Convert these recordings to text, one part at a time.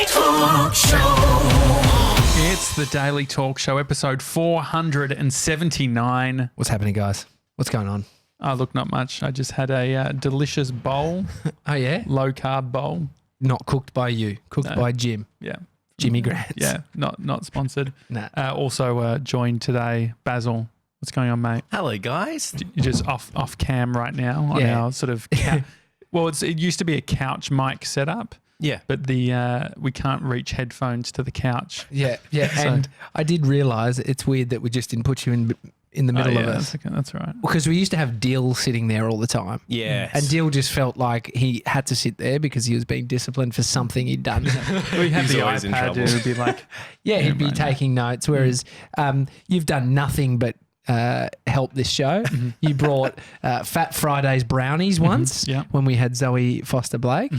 Daily Talk Show. It's the Daily Talk Show, episode 479. What's happening, guys? What's going on? Oh, look, not much. I just had a delicious bowl, Oh, yeah? low-carb bowl. Not cooked by you, cooked by Jim. Yeah. Jimmy Grants. Yeah, not sponsored. Nah. Also joined today, Basil. What's going on, mate? Hello, guys. You're just off cam right now on Yeah. our sort of well, it used to be a couch mic setup, Yeah. but we can't reach headphones to the couch. Yeah, yeah. So- And I did realise it's weird that we just didn't put you in the middle of us. That's right. Because we used to have Dill sitting there all the time. Yes. And Dill just felt like he had to sit there because he was being disciplined for something he'd done. We had He's the always in iPad trouble. and it would be like, Yeah, he'd be mate. taking notes, whereas you've done nothing but help this show. You brought Fat Fridays brownies once Yeah. when we had Zoe Foster Blake.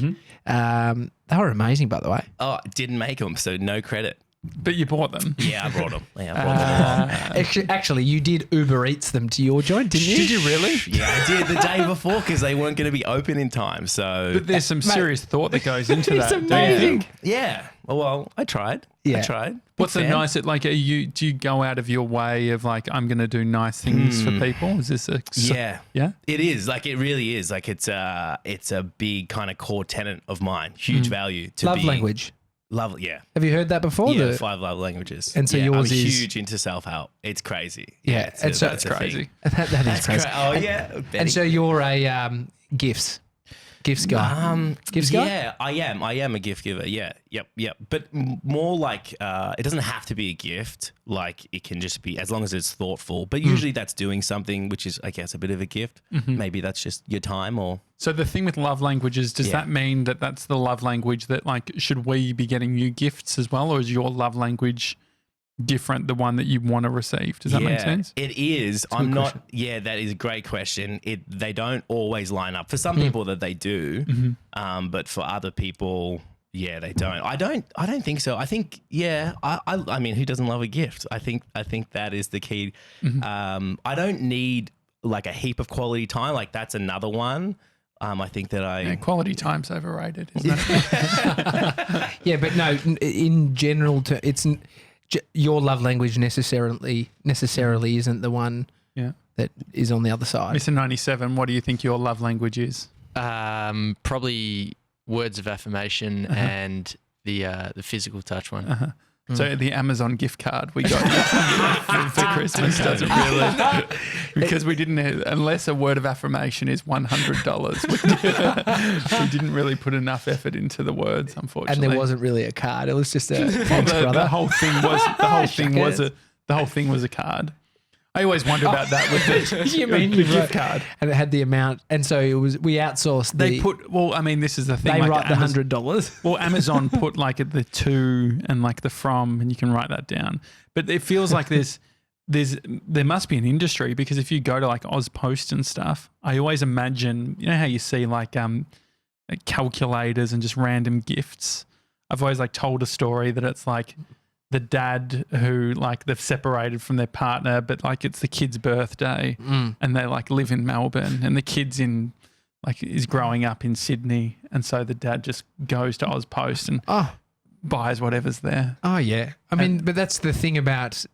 They were amazing, by the way. Oh, didn't make them, so no credit. but you bought them. Yeah, I brought them. Yeah, I brought them. Actually, you did Uber Eats them to your joint, didn't you? Did you really? Yeah, I did the day before because they weren't going to be open in time. So But there's some serious thought that goes into It's that. don't you amazing. think? yeah. Well, I tried. Yeah. I tried. What's the Big fan. nice? Like, do you go out of your way of like, I'm going to do nice things for people? Is this a Yeah. yeah? It is. Like, it really is. Like, it's a big kind of core tenet of mine. Huge value to Love be language. Love. Yeah. Have you heard that before? Yeah, The- 5 love languages. And so yeah, yours I'm is- huge into self-help. It's crazy. Yeah, it's and so- that's That's a thing. crazy. that is That's crazy. Oh, yeah. And so you're a gifts guy. Gifts guy? Yeah, I am a gift giver. Yeah, yep. But more like it doesn't have to be a gift. Like it can just be as long as it's thoughtful. But usually that's doing something which is, I guess, a bit of a gift. Maybe that's just your time or. So the thing with love languages, does that mean that that's the love language that like should we be getting you gifts as well, or is your love language different, the one that you want to receive? Does that make sense? It is. I'm not. Yeah, that is a great question. They don't always line up. For some people that they do, but for other people, yeah, they don't. I don't think so. I think I mean, who doesn't love a gift? I think that is the key. I don't need like a heap of quality time. Like that's another one. I think that Yeah, quality time's overrated, isn't it? Yeah, but no, in general, your love language necessarily isn't the one Yeah. that is on the other side. Mr. 97, what do you think your love language is? Probably words of affirmation and the physical touch one. So the Amazon gift card we got for Christmas doesn't really, because we didn't, unless a word of affirmation is $100, we didn't really put enough effort into the words, And unfortunately. there wasn't really a card. It was just a thanks, the brother. whole thing was a card. I always wonder about that with the, You mean the you gift wrote- card. And it had the amount, and so it was. We outsourced. They put, well, I mean, this is the thing. They like write the Amazon- $100. Well, Amazon put like the to and like the from, and you can write that down. But it feels like there must be an industry, because if you go to like Ozpost and stuff, I always imagine, you know how you see like calculators and just random gifts. I've always like told a story that it's like the dad who like they've separated from their partner, but like it's the kid's birthday and they like live in Melbourne, and the kid's in like is growing up in Sydney, and so the dad just goes to Ozpost and buys whatever's there. Oh yeah, I mean, but that's the thing about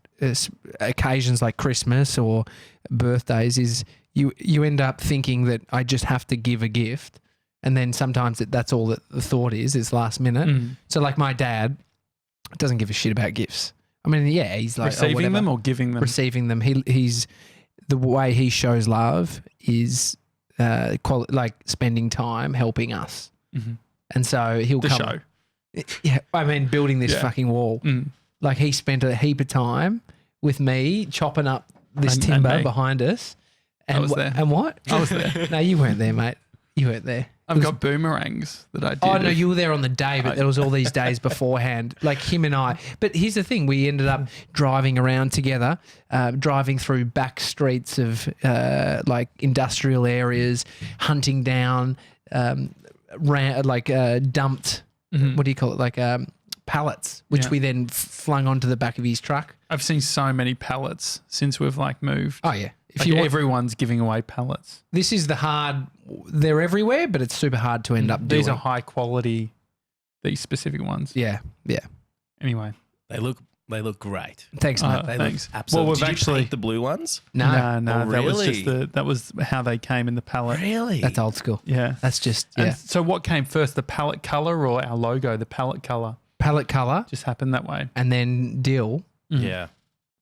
occasions like Christmas or birthdays is you end up thinking that I just have to give a gift, and then sometimes that's all that the thought is last minute. So like my dad doesn't give a shit about gifts. I mean, yeah, he's like Receiving whatever. them or giving them? Receiving them. He's the way he shows love is like spending time helping us, and so he'll The come. show. Yeah, I mean, building this fucking wall. Like he spent a heap of time with me chopping up this And timber me. behind us. And was there. And what? I was there. No, you weren't there, mate. You weren't there. I've got boomerangs that I did. Oh, no, you were there on the day, but there was all these days beforehand, like him and I. But here's the thing. We ended up driving around together, driving through back streets of like industrial areas, hunting down, dumped, what do you call it, like pallets, which we then flung onto the back of his truck. I've seen so many pallets since we've like moved. Oh, yeah. If Like you want, everyone's giving away pallets. this is the hard, they're everywhere, but it's super hard to end up doing. These are high quality these specific ones. Yeah. Anyway. They look great. Thanks, mate. They Thanks. look absolutely. Well, we've Did you actually paint the blue ones? No, no, Oh, that was really? just that was how they came in the palette. Really? that's old school. Yeah. That's just And so what came first, the palette color or our logo? The palette color palette color, just happened that way. and then Dill Yeah.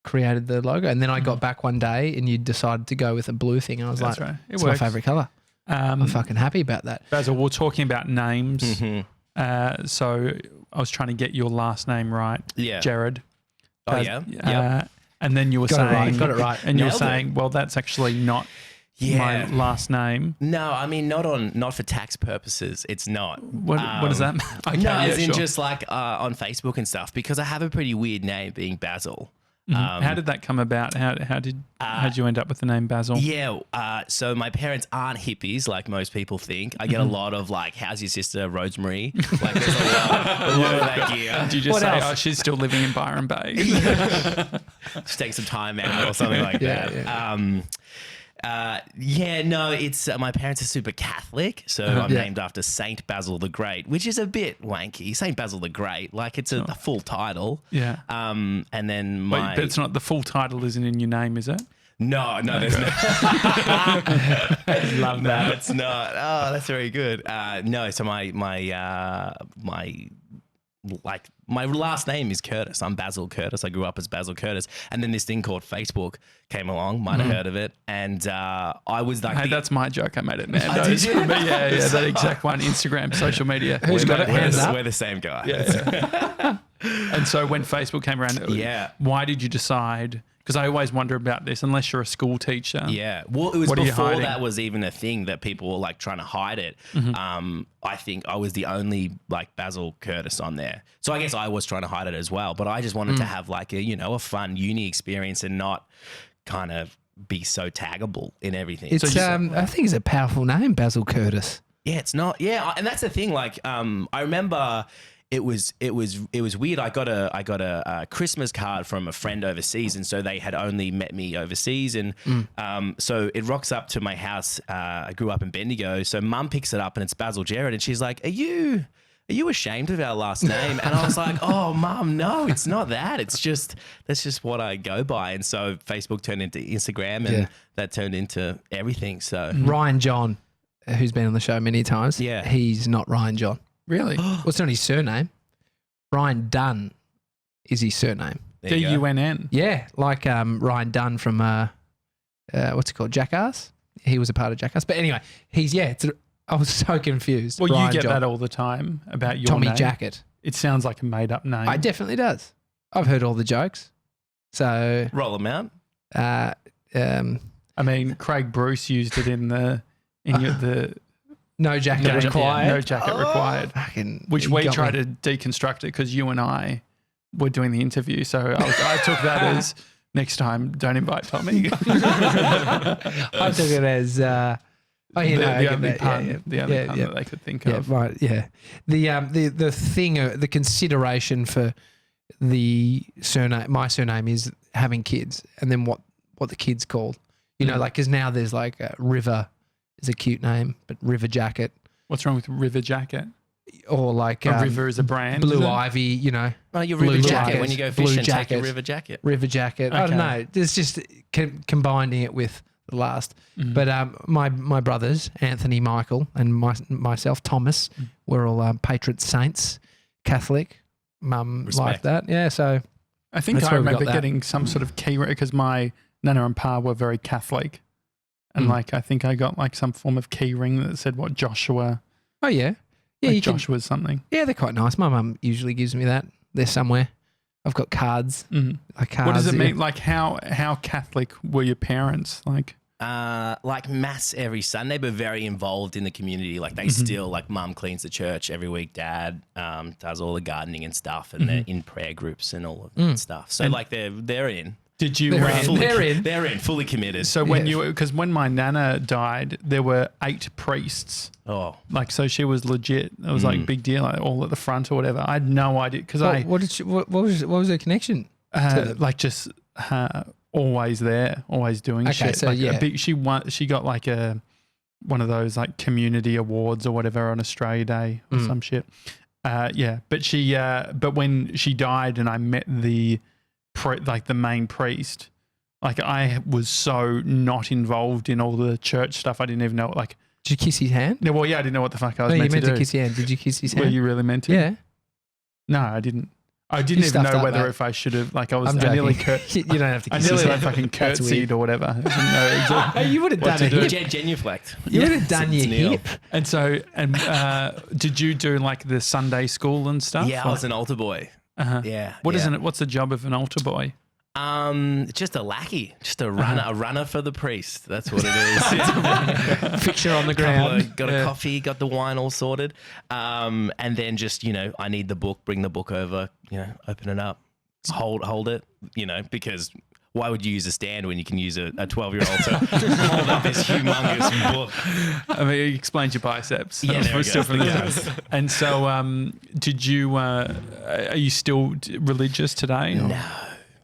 created the logo, and then I got back one day, and you decided to go with a blue thing, and I was That's like, right. It "It's works. my favorite color." I'm fucking happy about that. Basil, we're talking about names. Mm-hmm. So I was trying to get your last name right, Yeah. Jared. Oh, yeah. Yep. And then you were saying, Got it right. and you were Nailed it. saying, well, that's actually not my last name. No, I mean not for tax purposes. It's not. What does that mean? Okay, No, yeah, as in sure. just like on Facebook and stuff, because I have a pretty weird name being Basil. How did that come about? How did you end up with the name Basil? Yeah, so my parents aren't hippies like most people think. I get a lot of like, how's your sister Rosemary? Like there's a lot of that gear. Did you just What say, else? oh, she's still living in Byron Bay? Just take some time out or something like that. No, it's my parents are super Catholic, so I'm named after Saint Basil the Great, which is a bit wanky. Saint Basil the Great, like it's a full title. Yeah. And then Wait, but it's not, the full title isn't in your name, is it? No, there's no. Love that. It's not. Oh, that's very good. No, so my last name is Curtis. I'm Basil Curtis. I grew up as Basil Curtis, and then this thing called Facebook came along. Might have heard of it, and I was like, Hey, that's my joke. I made it, man. Oh, did you? But yeah, that exact one. Instagram, social media. Who's got it? Hands up. we're the same guy. Yeah. And so when Facebook came around, Yeah. why did you decide? Because I always wonder about this, unless you're a school teacher. Yeah. Well, it was What are you before hiding? that was even a thing that people were like trying to hide it. I think I was the only like Basil Curtis on there. So I guess I was trying to hide it as well. But I just wanted to have like a fun uni experience and not kind of be so taggable in everything. It's I think it's a powerful name, Basil Curtis. Yeah, it's not. Yeah, and that's the thing. Like, I remember it was weird. I got a Christmas card from a friend overseas, and so they had only met me overseas, and so it rocks up to my house. I grew up in Bendigo, so Mum picks it up, and it's Basil Jared, and she's like, Are you ashamed of our last name? And I was like, oh, Mum, no, it's not that. That's just what I go by. And so Facebook turned into Instagram, and that turned into everything. So Ryan John, who's been on the show many times. Yeah. He's not Ryan John. Really? Well, it's not his surname. Ryan Dunn is his surname. there you go. DUNN. Yeah, like Ryan Dunn from what's it called, Jackass. He was a part of Jackass. But anyway, I was so confused. Well, Ryan you get John. that all the time about your Tommy name. Jackett. It sounds like a made-up name. It definitely does. I've heard all the jokes. So, Roll them out. uh, I mean, Craig Bruce used it in the no jacket game, required. No jacket required. Fucking, Which you we got tried me. to deconstruct it because you and I were doing the interview. So I took that as next time, don't invite Tommy. I took it as the only pun, the that they could think of. right, yeah. The thing, the consideration for the surname, my surname is having kids, and then what the kids called, like because now there's like River is a cute name, but River Jacket What's wrong with River Jacket? or like A river is a brand. Blue is it? Ivy, Oh, your Blue river jacket. jacket. When you go Blue fishing, take your jacket. river jacket. River Jacket. I don't Okay. know. There's just combining it with the last. Mhm. But my brothers, Anthony, Michael, and myself, Thomas, we're all patron saints, Catholic. Mum Respect. like that. Yeah, so I think That's I where we got remember that. getting some sort of key because my nana and pa were very Catholic. And like, I think I got like some form of key ring that said what Joshua, oh yeah. Yeah, like you can, Joshua's something. yeah, they're quite nice. My mum usually gives me that. They're somewhere. I've got cards. Like cards. What does it yeah. mean? Like how Catholic were your parents? Like, Like mass every Sunday, but very involved in the community. Like they still, like mum cleans the church every week. Dad does all the gardening and stuff, and they're in prayer groups and all of that stuff. So like they're in. did you? They're in. Fully, they're in, fully committed. So when because when my nana died, there were 8 priests. Oh, Like, so she was legit. It was like big deal, like, all at the front or whatever. I had no idea because What was their connection? like just always there, always doing Okay, shit. so like yeah. she got like one of those like community awards or whatever on Australia Day or some shit. But when she died and I met the main priest, like I was so not involved in all the church stuff. I didn't even know, like. Did you kiss his hand? No, well, yeah, I didn't know what the fuck I was No, meant you meant to to do. kiss his hand. Did you kiss his Were hand? you really meant to? Yeah. No, I didn't. I didn't even stuffed know up, whether mate. if I should have, like, I I'm nearly joking. You don't have to I kiss his nearly hand. like fucking That's weird. curtsied or whatever. I didn't know exactly You would have what done to a do. hip. Genuflect. You would have done your Neil. hip. And so, did you do like the Sunday school and stuff? Yeah, I was an altar boy. Uh-huh. Yeah. What's the job of an altar boy? Just a lackey, just a runner for the priest. That's what it is. Fixture on the ground. Got a coffee, got the wine all sorted, and then just I need the book. Bring the book over. Open it up, hold it. Because why would you use a stand when you can use a 12-year-old to hold up this humongous book? I mean, it explains your biceps. Yeah, there we Still go. from the- And so, did you? Are you still religious today? or-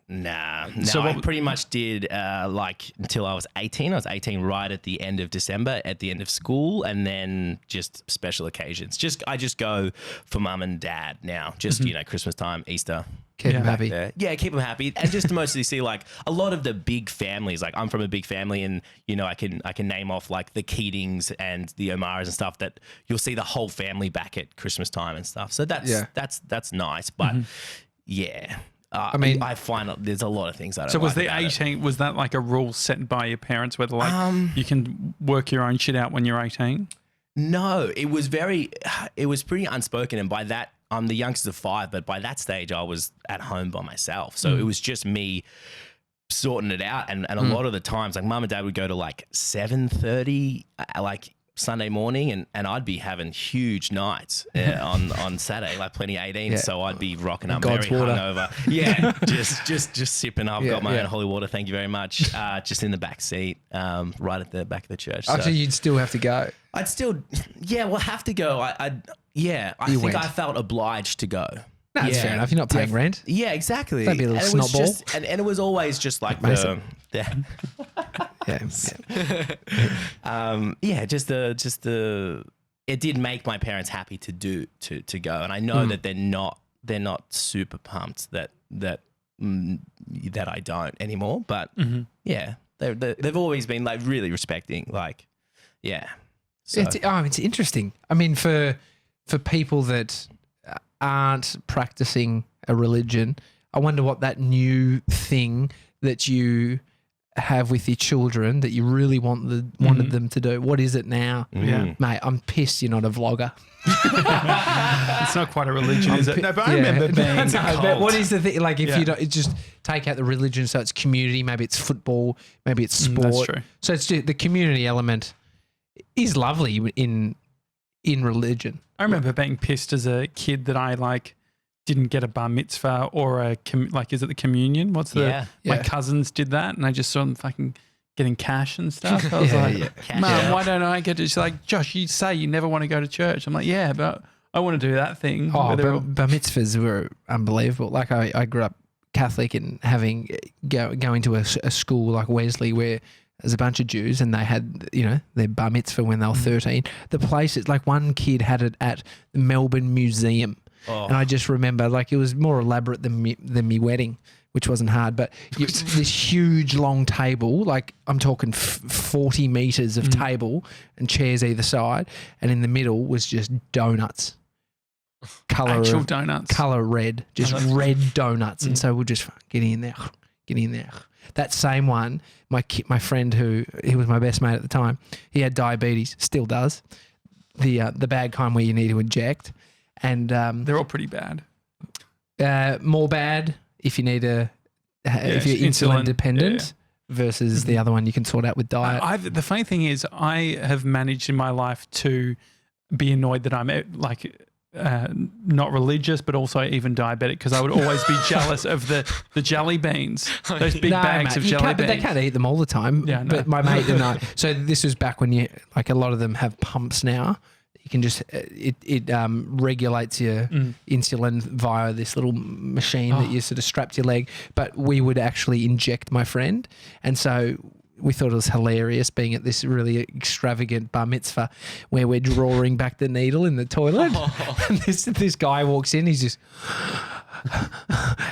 Nah. So I what- pretty much did until I was 18. I was 18 right at the end of December, at the end of school, and then just special occasions. I just go for mum and dad now. Just Christmas time, Easter. Keep him happy. Yeah, keep them happy, and just to mostly see like a lot of the big families. Like I'm from a big family, and I can name off like the Keatings and the Omaras and stuff that you'll see the whole family back at Christmas time and stuff. So that's nice, but yeah. I mean, I find there's a lot of things I don't So was like the about it. 18? Was that like a rule set by your parents, whether like you can work your own shit out when you're 18? No, it was pretty unspoken, and by that I'm the youngest of 5, but by that stage I was at home by myself, so it was just me sorting it out, and a lot of the times like mum and dad would go to like 7:30 like Sunday morning, and I'd be having huge nights on Saturday, like plenty 18. Yeah. So I'd be rocking up God's very water. hungover. Yeah, just sipping up. Yeah, Got my yeah. own holy water. Thank you very much. Just in the back seat, right at the back of the church. Actually, you'd still have to go. I'd still, have to go. I think went. I felt obliged to go. That's fair enough. You're not paying rent. Yeah, exactly. Don't be a little And it was snot just- and it was always just like Mason. the Yeah. just the it did make my parents happy to go, and I know that they're not super pumped that I don't anymore, but yeah, they've always been like really respecting, like so. It's interesting. I mean, for people that aren't practicing a religion, I wonder what that new thing that you have with your children that you really wanted them to do. What is it now? Yeah. Mate, I'm pissed you're not a vlogger. It's not quite a religion, is it? No, but I Yeah. remember being. No, but what is the thing? Like, if Yeah. you don't just take out the religion, so it's community, maybe it's football, maybe it's sport. That's true. So it's just, the community element is lovely in religion. I remember being pissed as a kid that I like didn't get a bar mitzvah or is it the communion? My Yeah. cousins did that, and I just saw them fucking getting cash and stuff. I was Yeah, like, yeah. Mum, why don't I get it? She's like, Josh, you say you never want to go to church. I'm like, yeah, but I want to do that thing. Oh, where they're all- bar mitzvahs were unbelievable. Like I grew up Catholic and going to a school like Wesley where there's a bunch of Jews and they had, their bar mitzvah when they were 13. The place, it's like one kid had it at the Melbourne Museum. Oh. And I just remember like it was more elaborate than me wedding, which wasn't hard, but this huge long table, like I'm talking 40 meters of table and chairs either side. And in the middle was just donuts. actual donuts. Color red, just red donuts. And so we'll just get in there. That same one, my friend he was my best mate at the time, he had diabetes, still does. The bad kind where you need to inject. And They're all pretty bad. more bad if you need if you're insulin dependent versus the other one you can sort out with diet. The funny thing is, I have managed in my life to be annoyed that I'm not religious, but also even diabetic, because I would always be jealous of the jelly beans, those big bags mate, of you jelly can't- beans. But they can't eat them all the time. Yeah, no. But my mate and I. So this was back when a lot of them have pumps now. You can just it regulates your insulin via this little machine that you sort of strap to your leg. But we would actually inject my friend, and so we thought it was hilarious being at this really extravagant bar mitzvah where we're drawing back the needle in the toilet. And this guy walks in, he's just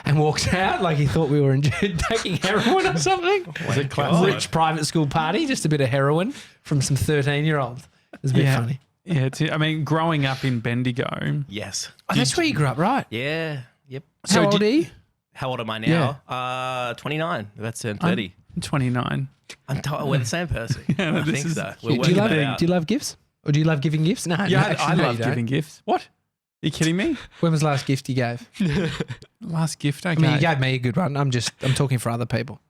and walks out like he thought we were taking heroin or something. Was it classic? Rich private school party, just a bit of heroin from some 13-year-olds. It was a bit funny. Yeah, I mean, growing up in Bendigo. Yes. Oh, that's where you grew up, right? Yeah. Yep. How old are you? How old am I now? 29. That's 30. I'm 29. We're the same person. Yeah, I this think is- so. Do We're you working love that out. Do you love gifts? Or do you love giving gifts? No, Yeah, actually, I no, love you don't. giving gifts. What? Are you kidding me? When was the last gift you gave? Last gift I I gave. mean, you gave me a good one. I'm talking for other people.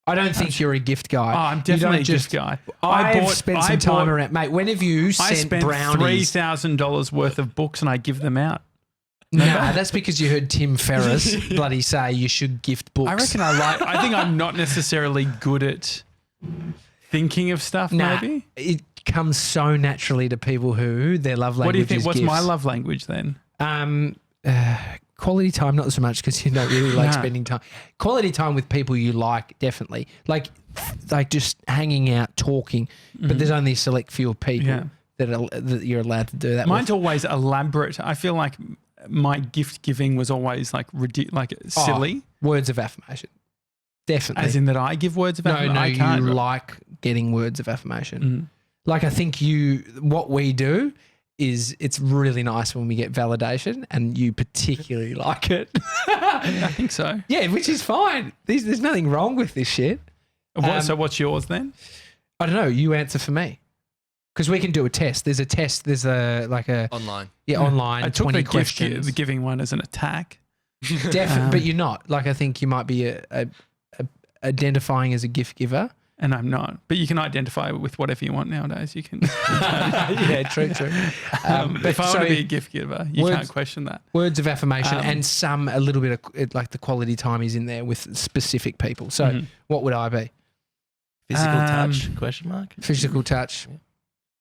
I don't think you're a gift guy. Oh, I'm You definitely a don't gift guy. I've spent some time bought- around, mate. When have you I sent spent brownies? $3,000 worth of books and I give them out. Nah, that's because you heard Tim Ferriss bloody say you should gift books. I reckon I think I'm not necessarily good at thinking of stuff, Nah, maybe. it comes so naturally to people who their love language What do you think? is What's gifts. my love language then? Quality time, not so much because you don't really like Nah. spending time. Quality time with people you like, definitely. Like just hanging out, talking. But there's only a select few people Yeah. that you're allowed to do that Mine's with. always elaborate. I feel like my gift giving was always like silly, Words of affirmation. Definitely. as in that I give words of affirmation. no, I can't. you like getting words of affirmation. Mm. Like I think what we do is it's really nice when we get validation and you particularly like it. I think so. Yeah, which is fine. There's nothing wrong with this shit. So what's yours then? I don't know. You answer for me. Because we can do a test. There's a test. There's Online. online I took 20 the questions. the giving one as an attack. Definitely, but you're not. Like I think you might be identifying as a gift giver. And I'm not. But you can identify with whatever you want nowadays. You can. Yeah, true. But if I want to be a gift giver, you can't question that. Words of affirmation and a little bit of like the quality time is in there with specific people. So what would I be? Physical touch? Question mark. Physical touch.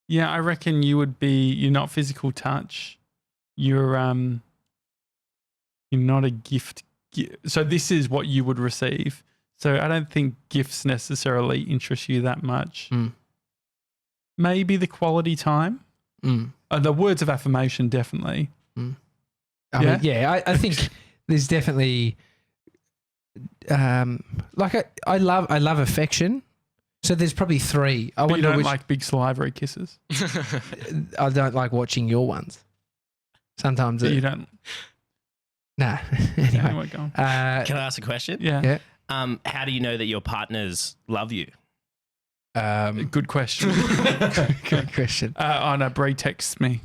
Yeah, I reckon you would be. You're not physical touch. You're not a gift. So this is what you would receive. So I don't think gifts necessarily interest you that much. Maybe the quality time. The words of affirmation, definitely. I think there's definitely I love affection. So there's probably three. But you don't like big salivary kisses. I don't like watching your ones. Sometimes But you don't. Nah. Anyway, Anyway, go on. Can I ask a question? Yeah. How do you know that your partners love you? Good question. Good question. No, Bree texts me.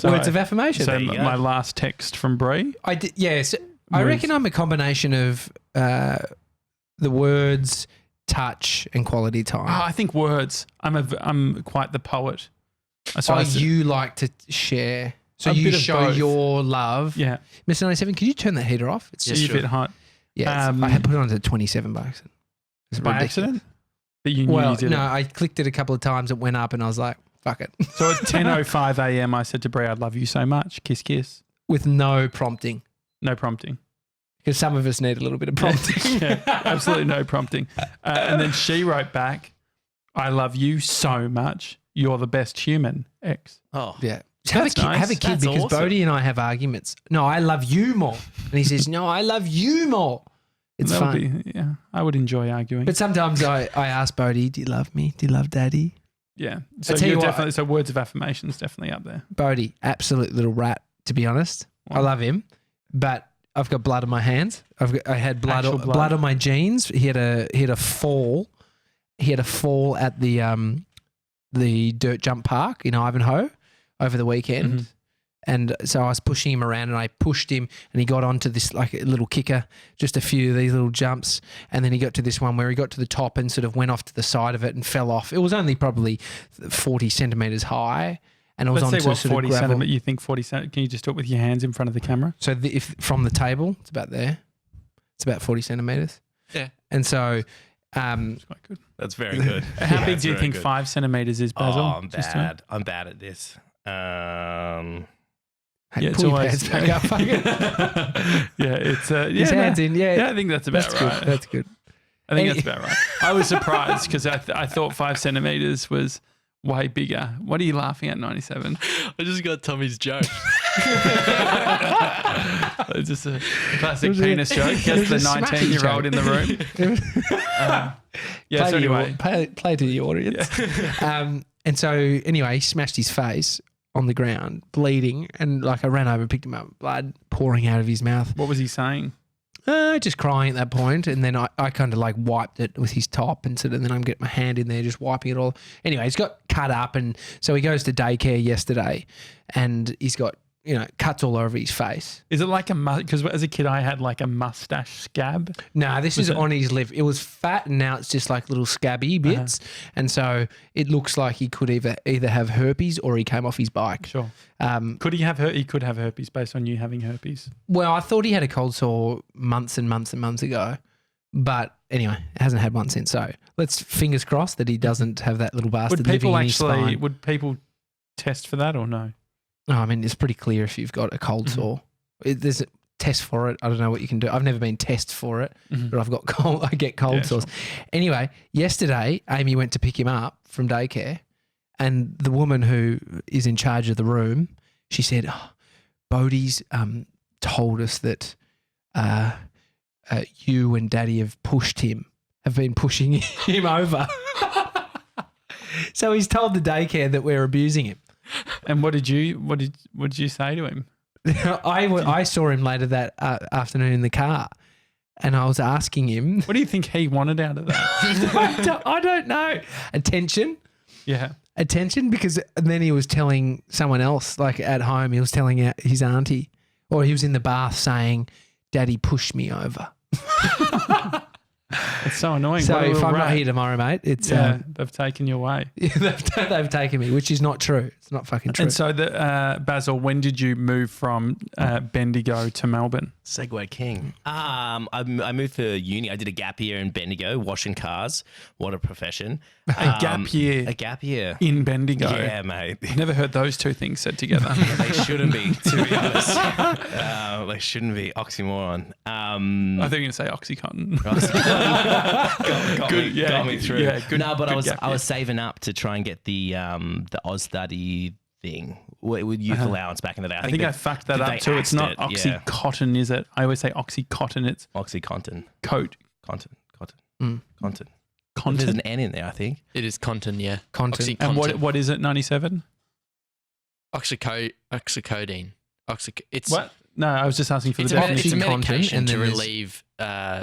Words of affirmation. So you go. my last text from Bree. I did. Yes, I reckon I'm a combination of the words, touch, and quality time. I think words. I'm quite the poet. So you like to share. So A you bit of show both. your love. Yeah. Mr. 97, could you turn that heater off? It's It's just a bit hot. I had put it on to $27. It's By ridiculous. accident? That you knew Well, you did no, it. I clicked it a couple of times. It went up, and I was like, "Fuck it," So at 10:05 a.m., I said to Bree, "I love you so much. Kiss, kiss." with no prompting, No prompting. because some of us need a little bit of prompting. Yeah, absolutely no prompting. And then she wrote back, "I love you so much. You're the best human." X. Oh, Yeah. Have a, That's nice. have a kid That's because awesome. Bodie and I have arguments. No, I love you more. And he says, no, I love you more. It's That would fun. be- yeah, I would enjoy arguing. But sometimes I ask Bodie, do you love me? Do you love daddy? yeah. So tell you you're what- definitely so words of affirmation is definitely up there. Bodie, absolute little rat, to be honest. I Wow. love him, but I've got blood on my hands. I had Actual blood. blood on my jeans. He had a fall. He had a fall at the dirt jump park in Ivanhoe over the weekend. Mhm. And so I was pushing him around and I pushed him and he got onto this like a little kicker, just a few of these little jumps. And then he got to this one where he got to the top and sort of went off to the side of it and fell off. It was only probably 40 centimetres high. And it was Let's onto see what sort 40 of gravel. centimetres. You think 40 centimetres? Can you just do it with your hands in front of the camera? So if from the table, it's about there. It's about 40 centimetres. Yeah. And so It's quite good. that's very good. How big That's do you very think good. 5 centimetres is, Basil? Oh, I'm Just bad. I'm bad at this. hey, Yeah, it's pull your always- pants back up. yeah, it's His hands in. Yeah. Yeah, I think that's about That's right. good. That's good. I think that's about right. I was surprised because I thought 5 centimeters was way bigger. What are you laughing at, 97? I just got Tommy's joke. It's just a classic penis joke. Guess the 19-year-old in the room. So anyway. Play to the audience. And so anyway, he smashed his face on the ground, bleeding, and like I ran over and picked him up, blood pouring out of his mouth. What was he saying? Just crying at that point, and then I kind of like wiped it with his top and then I'm getting my hand in there just wiping it all. Anyway, he's got cut up, and so he goes to daycare yesterday and he's got, cuts all over his face. Is it like because as a kid I had like a mustache scab? No, this is on his lip. It was fat and now it's just like little scabby bits. And so it looks like he could either have herpes or he came off his bike. Sure. Could he have He could have herpes based on you having herpes. Well, I thought he had a cold sore months and months and months ago. But anyway, hasn't had one since. So let's fingers crossed that he doesn't have that little bastard living in his spine. Would people test for that or no? Oh, I mean, it's pretty clear if you've got a cold sore. There's a test for it. I don't know what you can do. I've never been tested for it, but I've got I get cold sores. Sure. Anyway, yesterday, Amy went to pick him up from daycare, and the woman who is in charge of the room, she said, Bodie's told us that you and Daddy have been pushing him over. So he's told the daycare that we're abusing him. And what did you say to him? I saw him later that afternoon in the car, and I was asking him, what do you think he wanted out of that? I don't know. Attention. Yeah. Attention, because then he was telling someone else, like at home, he was telling his auntie, or he was in the bath saying, Daddy pushed me over. It's so annoying. So if I'm not here tomorrow, mate, it's they've taken you away. They've taken me, which is not true. It's not fucking true. And so, Basil, when did you move from Bendigo to Melbourne? Segway king. I moved for uni. I did a gap year in Bendigo, washing cars. What a profession. A gap year. A gap year in Bendigo. Yeah, mate. Never heard those two things said together. They shouldn't be, to be honest. They shouldn't be. Oxymoron. I think you're going to say Oxycontin. Got me through. Yeah, good, no, but good I was saving up to try and get the Oz study thing with youth allowance back in the day. I think I fucked that up too. It's not Oxycontin, is it? I always say Oxycontin. It's Oxycontin. Cotton. Content. There's an N in there, I think. It is content, yeah. Content. And what is it, 97? Oxycodone. It's what? No, I was just asking for the It's definition. a medication to relieve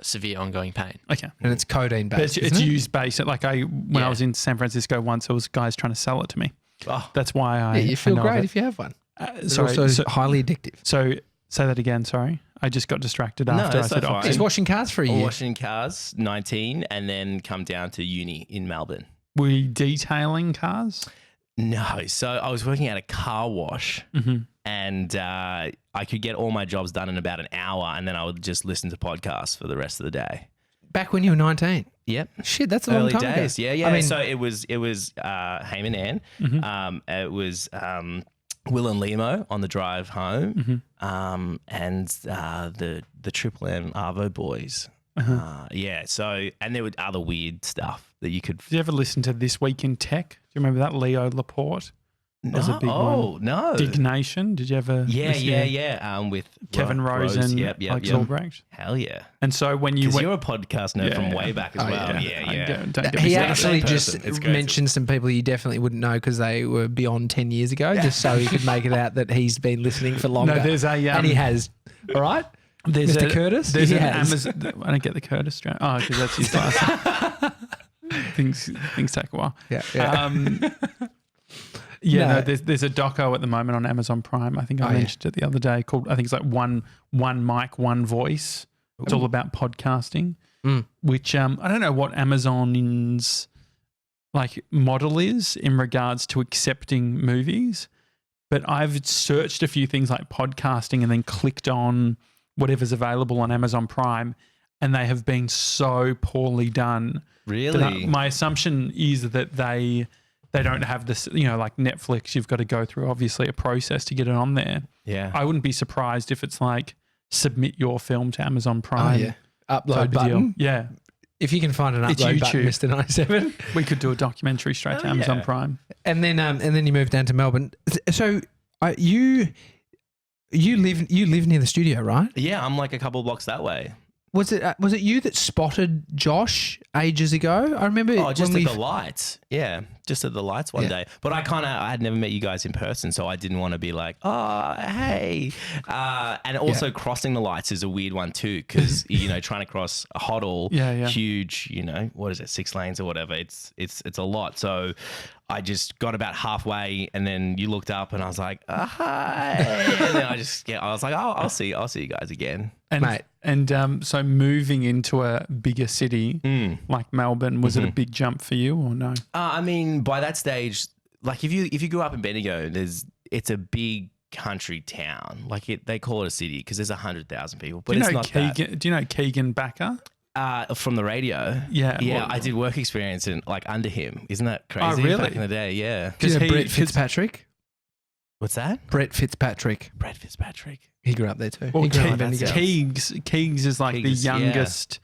severe ongoing pain. Okay. And it's codeine based. It's used based. Like when I was in San Francisco once, there was guys trying to sell it to me. Oh. That's why you feel great if you have one. It's also highly addictive. So say that again. Sorry, I just got distracted after I said Oxy. He's washing cars for a year. Washing cars, 19, and then come down to uni in Melbourne. Were you detailing cars? No. So I was working at a car wash, and I could get all my jobs done in about an hour, and then I would just listen to podcasts for the rest of the day. Back when you were 19? Yep. Shit, that's a long time days. ago. Yeah. I mean, so it was Haim and Ann. It was Will and Limo on the drive home, and the Triple M Arvo boys. So and there were other weird stuff that you could. Did you ever listen to This Week in Tech? Do you remember that? Leo Laporte. No. Was a big one. No. Dignation. Did you ever? Yeah. With Kevin Rose and Alex Albrecht. Hell yeah. And so when you you're a podcast nerd from way back as well. Yeah. Don't get me he started. actually just mentioned some people you definitely wouldn't know because they were beyond 10 years ago, just so he could make it out that he's been listening for longer. No, there's a and he has. All right. There's Mr. Curtis. There's an Amazon. I don't get the Curtis joke. Oh, because that's his last. Things take a while. Yeah. There's a doco at the moment on Amazon Prime. I think I mentioned it the other day called, I think it's like one mic, one voice. It's all about podcasting, which I don't know what Amazon's like model is in regards to accepting movies, but I've searched a few things like podcasting and then clicked on whatever's available on Amazon Prime, and they have been so poorly done. Really? My assumption is that they don't have this, like Netflix, you've got to go through obviously a process to get it on there. Yeah. I wouldn't be surprised if it's like submit your film to Amazon Prime. Upload button. Yeah. If you can find an It's upload button, YouTube. Mr. 97. We could do a documentary straight to Amazon Prime. And then you moved down to Melbourne. So you live near the studio, right? Yeah, I'm like a couple of blocks that way. Was it you that spotted Josh ages ago? I remember. Oh, just when at the lights. Yeah, just at the lights one day. But I had never met you guys in person, so I didn't want to be like, oh, hey. And also crossing the lights is a weird one too, because trying to cross a Hoddle, huge, what is it, 6 lanes or whatever. It's a lot. So I just got about halfway, and then you looked up, and I was like, hi. And then I was like, oh, I'll see you guys again. And so moving into a bigger city like Melbourne, was it a big jump for you or no? I mean, by that stage, like if you grew up in Bendigo, it's a big country town. Like they call it a city because there's 100,000 people. But it's not that. Do you know Keegan Backer? From the radio. Yeah. Yeah, I did work experience under him. Isn't that crazy? Oh, really? Back in the day, yeah. Do you know Brett Fitzpatrick? What's that? Brett Fitzpatrick. He grew up there too. Well, He grew up in Bendigo. Keegs is like the youngest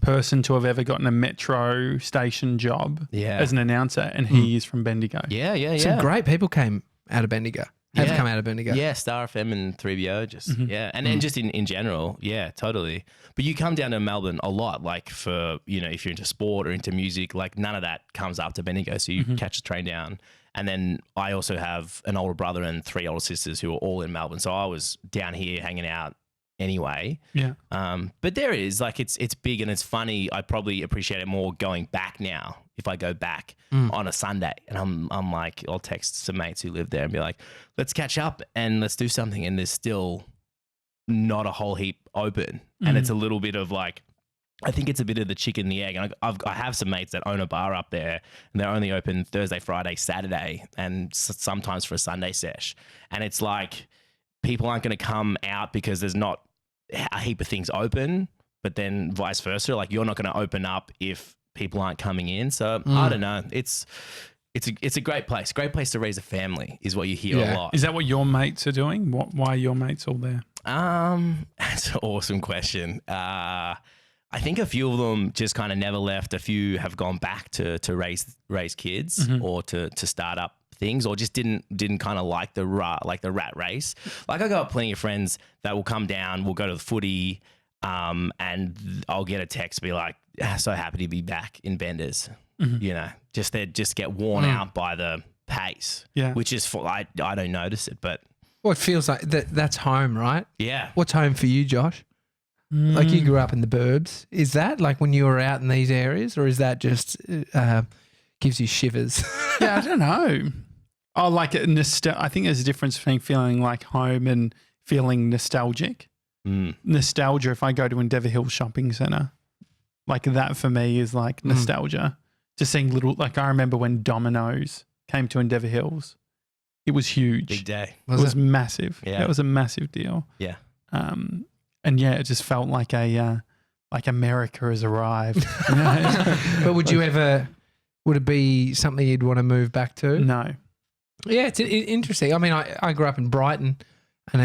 person to have ever gotten a metro station job as an announcer, and he is from Bendigo. Yeah. Some great people came out of Bendigo. Have come out of Bendigo. Yeah, Star FM and 3BO, and then just in general, totally. But you come down to Melbourne a lot, like for, if you're into sport or into music, like none of that comes up to Bendigo, so you catch the train down. And then I also have an older brother and 3 older sisters who are all in Melbourne, so I was down here hanging out anyway. Yeah. But there is, like, it's big and it's funny. I probably appreciate it more going back now. If I go back on a Sunday and I'm like, I'll text some mates who live there and be like, let's catch up and let's do something. And there's still not a whole heap open. And it's a little bit of like, I think it's a bit of the chicken and the egg. And I have some mates that own a bar up there and they're only open Thursday, Friday, Saturday, and sometimes for a Sunday sesh. And it's like, people aren't going to come out because there's not a heap of things open, but then vice versa. Like you're not going to open up if people aren't coming in. So I don't know. It's a great place. Great place to raise a family is what you hear a lot. Is that what your mates are doing? Why are your mates all there? That's an awesome question. I think a few of them just kind of never left. A few have gone back to raise kids or to start up things, or just didn't kind of like the rat race. Like I got plenty of friends that will come down, we'll go to the footy, and I'll get a text be like, so happy to be back in Benders. They just get worn out by the pace. Yeah, which is I don't notice it, but it feels like that's home, right? Yeah. What's home for you, Josh? Like you grew up in the burbs. Is that like when you were out in these areas, or is that just gives you shivers? Yeah, I don't know. Oh, like I think there's a difference between feeling like home and feeling nostalgic. Nostalgia, if I go to Endeavour Hills Shopping Centre, like that for me is like nostalgia. Just seeing like I remember when Domino's came to Endeavour Hills. It was huge. Big day. It was massive. Yeah. It was a massive deal. Yeah. And it just felt like like America has arrived. But would it be something you'd want to move back to? No. Yeah, it's interesting. I mean, I grew up in Brighton, and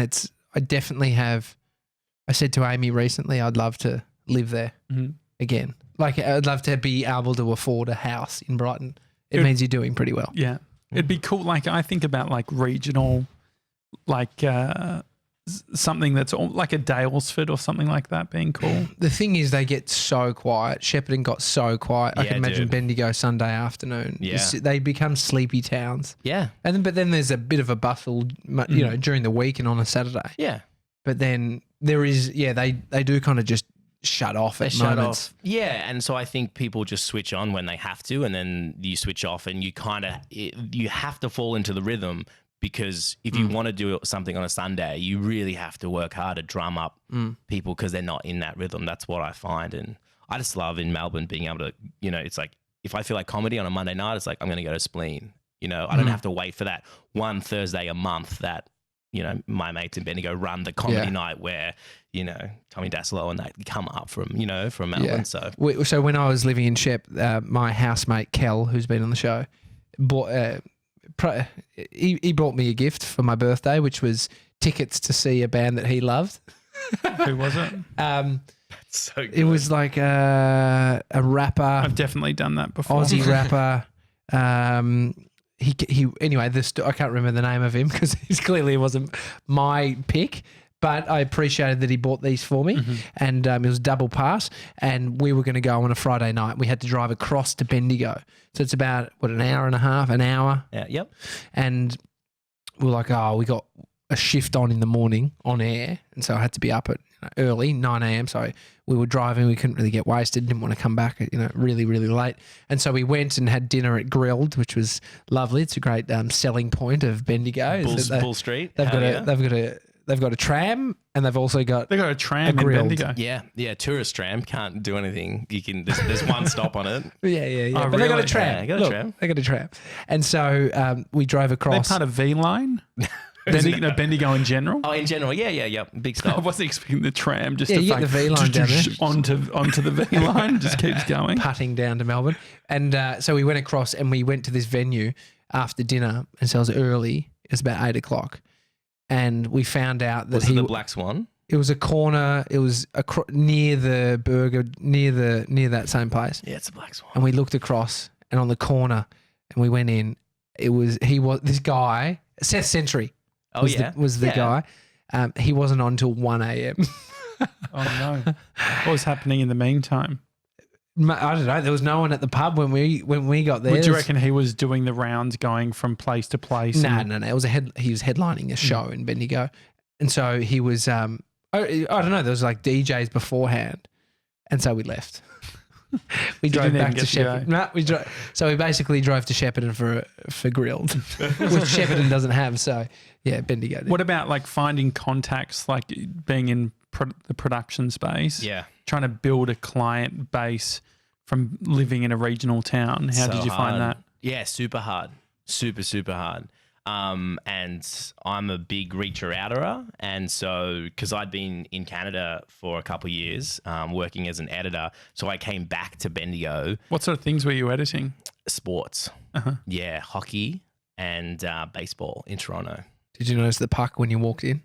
I definitely have. I said to Amy recently, I'd love to live there again. Like, I'd love to be able to afford a house in Brighton. It means you're doing pretty well. Yeah, it'd be cool. Like, I think about like regional, like something that's like a Dalesford or something like that being cool. The thing is, they get so quiet. Shepparton got so quiet. I can imagine Bendigo Sunday afternoon. Yeah. They become sleepy towns. Yeah. But then there's a bit of a bustle, during the week and on a Saturday. Yeah. But then there is, they do kind of just shut off at moments. Yeah, and so I think people just switch on when they have to, and then you switch off, and you have to fall into the rhythm, because if you want to do something on a Sunday, you really have to work hard to drum up people because they're not in that rhythm. That's what I find, and I just love in Melbourne being able to, it's like if I feel like comedy on a Monday night, it's like I'm going to go to Spleen. I don't have to wait for that one Thursday a month that my mates in Bendigo run the comedy night where, Tommy Dasilo and they come up from Melbourne. Yeah. So when I was living in Shep, my housemate Kel, who's been on the show, he brought me a gift for my birthday, which was tickets to see a band that he loved. Who was it? So good. It was like a rapper, I've definitely done that before. Aussie rapper. He anyway. I can't remember the name of him because it wasn't my pick. But I appreciated that he bought these for me, and it was double pass. And we were going to go on a Friday night. We had to drive across to Bendigo, so it's about an hour and a half, an hour. Yeah, yep. And we were like, oh, we got a shift on in the morning on air, and so I had to be up at early, 9 a.m. So we were driving. We couldn't really get wasted. Didn't want to come back, really, really late. And so we went and had dinner at Grilled, which was lovely. It's a great selling point of Bendigo. Bull Street. They've got a tram, and they've also got a tram in Grilled. Bendigo. Yeah, tourist tram can't do anything. You can. There's one stop on it. Yeah. Oh, but they got a really? tram. Yeah, they got a tram. They got a tram. And so we drove across. They're part of V-Line? Bendigo in general? Oh, in general, yeah, big I stop. wasn't expecting the tram just Yeah, to you get the V-line down there. onto the V-line, just keeps going. Putting down to Melbourne. And so we went across and we went to this venue after dinner. And so it was early. It was about 8 o'clock. And we found out that Was it the Black Swan? It was a corner. It was near the burger, near that same place. Yeah, it's the Black Swan. And we looked across and on the corner and we went in. This guy, Seth Century. Oh, Was the guy. He wasn't on till 1 a.m. Oh, no. What was happening in the meantime? I don't know. There was no one at the pub when we got there. Would you reckon he was doing the rounds going from place to place? No. It was he was headlining a show in Bendigo. And so he was, I don't know. There was like DJs beforehand. And so we left. We drove back to Shepparton. No, so we basically drove to Shepparton for Grilled, which Shepparton doesn't have. So yeah, Bendigo did. What about like finding contacts, like being in the production space? Yeah. Trying to build a client base from living in a regional town. How did you find that? Yeah, super hard. Super hard. And I'm a big reacher outerer. And so, because I'd been in Canada for a couple of years working as an editor, so I came back to Bendigo. What sort of things were you editing? Sports. Uh-huh. Yeah, hockey and baseball in Toronto. Did you notice the puck when you walked in?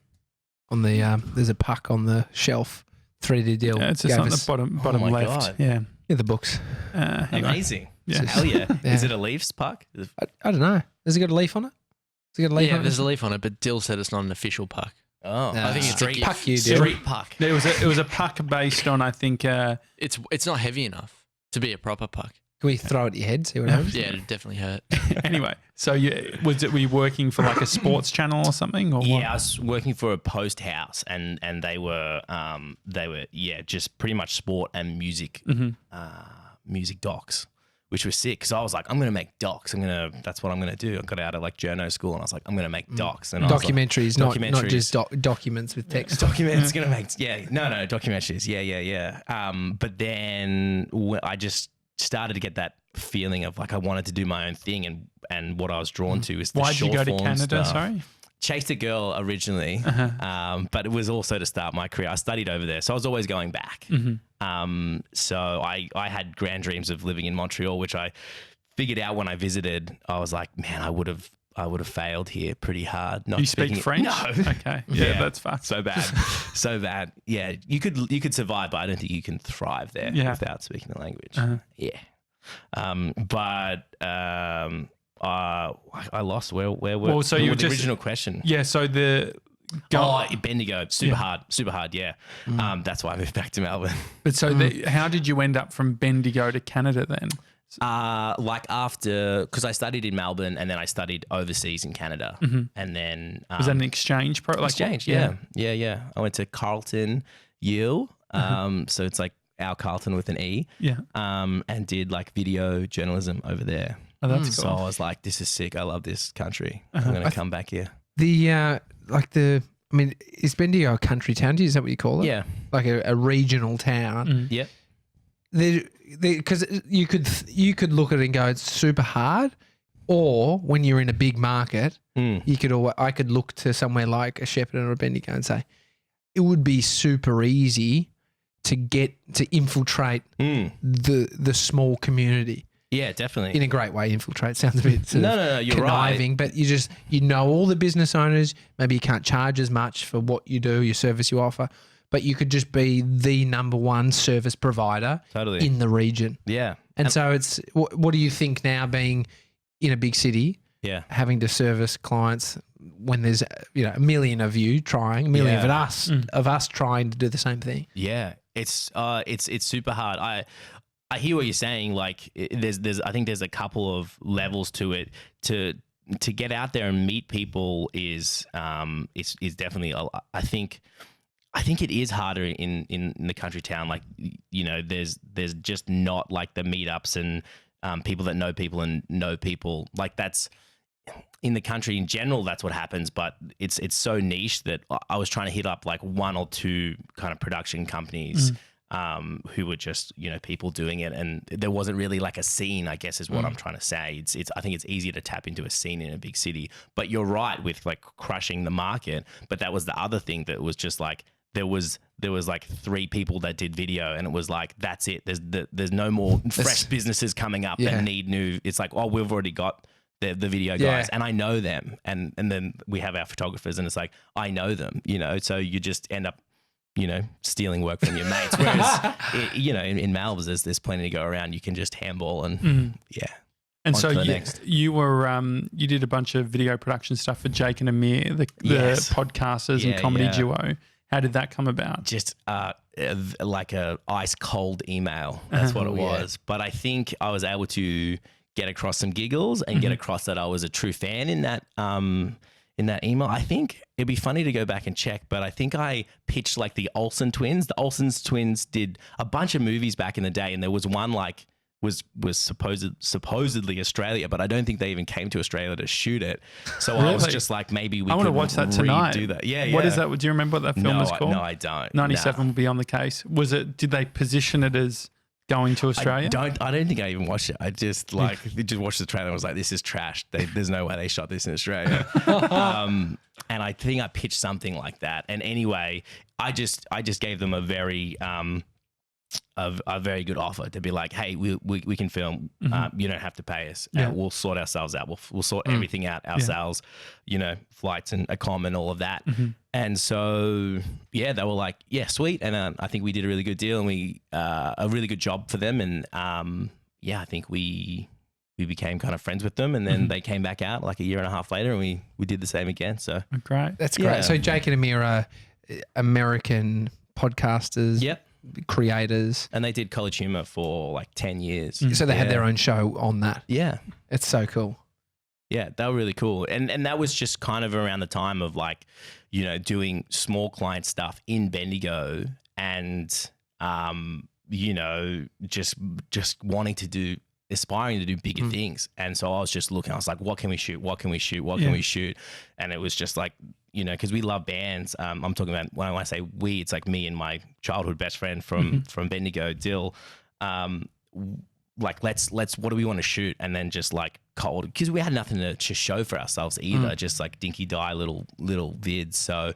On the there's a puck on the shelf. 3D deal. Yeah, it's just on the bottom my left. God. Yeah. The books. Anyway. Amazing. Yeah. Hell yeah. Yeah. Is it a Leafs puck? I don't know. Has it got a leaf on it? Has it got a leaf Yeah, on it? there's a leaf on it, but Dill said it's not an official puck. Oh, I think it's a Street gift. puck, you do. street puck. It was a puck based on, I think, It's not heavy enough to be a proper puck. Can we throw it at your head? See what happens? Yeah, it'd definitely hurt. anyway. So were you working for like a sports channel or something? Or Yeah, I was working for a post house, and they were just pretty much sport and music music docs, which was sick because I was like, I'm gonna make docs. That's what I'm gonna do. I got out of like journo school, and I was like, I'm gonna make docs. And Documentaries, I was not just documents with text. documents. Gonna make documentaries. Yeah. But then I just started to get that feeling of like I wanted to do my own thing, and what I was drawn to is the why'd you go to short-form Canada? stuff. Sorry. Chased a girl originally, but it was also to start my career. I studied over there, so I was always going back. So I had grand dreams of living in Montreal, which I figured out when I visited. I was like, man, I would have failed here pretty hard. Not You speak speaking French? No. Okay. Yeah, that's fast. So bad. So bad. Yeah, you could survive, but I don't think you can thrive there without speaking the language. Yeah. I lost where Well, so you were the just- original question. Yeah. So Bendigo, super hard. Yeah. That's why I moved back to Melbourne. But so how did you end up from Bendigo to Canada then? Because I studied in Melbourne and then I studied overseas in Canada, and then Was that an exchange program? exchange? Yeah. I went to Carleton U, so it's like our Carleton with an E. Yeah. And did like video journalism over there. Oh, that's So cool. I was like, this is sick. I love this country. I'm gonna come back here. Is Bendigo a country town? Is that what you call it? Yeah. Like a regional town. Yep. Because you could look at it and go, it's super hard. Or when you're in a big market, I could look to somewhere like a Shepparton or a Bendigo and say, it would be super easy to infiltrate the small community. Yeah, definitely. In a great way, infiltrate sounds a bit No, you're conniving, but you know all the business owners. Maybe you can't charge as much for what you do, your service you offer, but you could just be the number one service provider Totally. in the region. Yeah. And so it's what do you think now being in a big city, Yeah. having to service clients when there's a million of you trying, a million of us trying to do the same thing? Yeah. It's super hard. I hear what you're saying. Like there's I think there's a couple of levels to it. To get out there and meet people is definitely I think it is harder in the country town. Like there's just not like the meetups and people that know people and know people. Like that's in the country in general, that's what happens, but it's so niche that I was trying to hit up like one or two kind of production companies who were just, people doing it. And there wasn't really like a scene, I guess is what I'm trying to say. I think it's easier to tap into a scene in a big city, but you're right with like crushing the market. But that was the other thing that was just like, there was like 3 people that did video and it was like, that's it. There's no more fresh businesses coming up that need new. It's like, oh, we've already got the video guys and I know them. And then we have our photographers and it's like, I know them, so you just end up, stealing work from your mates. Whereas, in Malvers, there's plenty to go around. You can just handball and And so you were you did a bunch of video production stuff for Jake and Amir, the podcasters and comedy duo. How did that come about? Just like a ice cold email. That's what it was. But I think I was able to get across some giggles and get across that I was a true fan in that email. I think it'd be funny to go back and check, but I think I pitched like the Olsen twins. The Olsen twins did a bunch of movies back in the day, and there was one like was supposedly Australia, but I don't think they even came to Australia to shoot it. So I was just like, maybe we. I want to watch that tonight. Do that. Yeah. What is that? Do you remember what that film is called? No, I don't. 97 will be on the case. Was it? Did they position it as going to Australia? I don't think I even watched it. I just just watched the trailer and was like, this is trash. There's no way they shot this in Australia. And I think I pitched something like that. And anyway, I just gave them a very good offer to be like, hey, we can film. You don't have to pay us. We'll sort ourselves out. We'll sort everything out ourselves. Flights and accom and all of that. And so they were like, yeah, sweet. And I think we did a really good deal and we a really good job for them. And I think we became kind of friends with them. And then they came back out like a year and a half later, and we did the same again. So great. That's great. So Jake and Amir are American podcasters. Yep. Creators, and they did College Humor for like 10 years. So they had their own show on that. Yeah, it's so cool. Yeah, they were really cool, and that was just kind of around the time of like, doing small client stuff in Bendigo, and just wanting to do. Aspiring to do bigger things. And so I was just looking, I was like, what can we shoot? What can we shoot? What can we shoot? And it was just like, because we love bands. I'm talking about, when I say we, it's like me and my childhood best friend from Bendigo, Dill. Like, let's what do we want to shoot? And then just like cold, because we had nothing to show for ourselves either, just like dinky die little vids. So,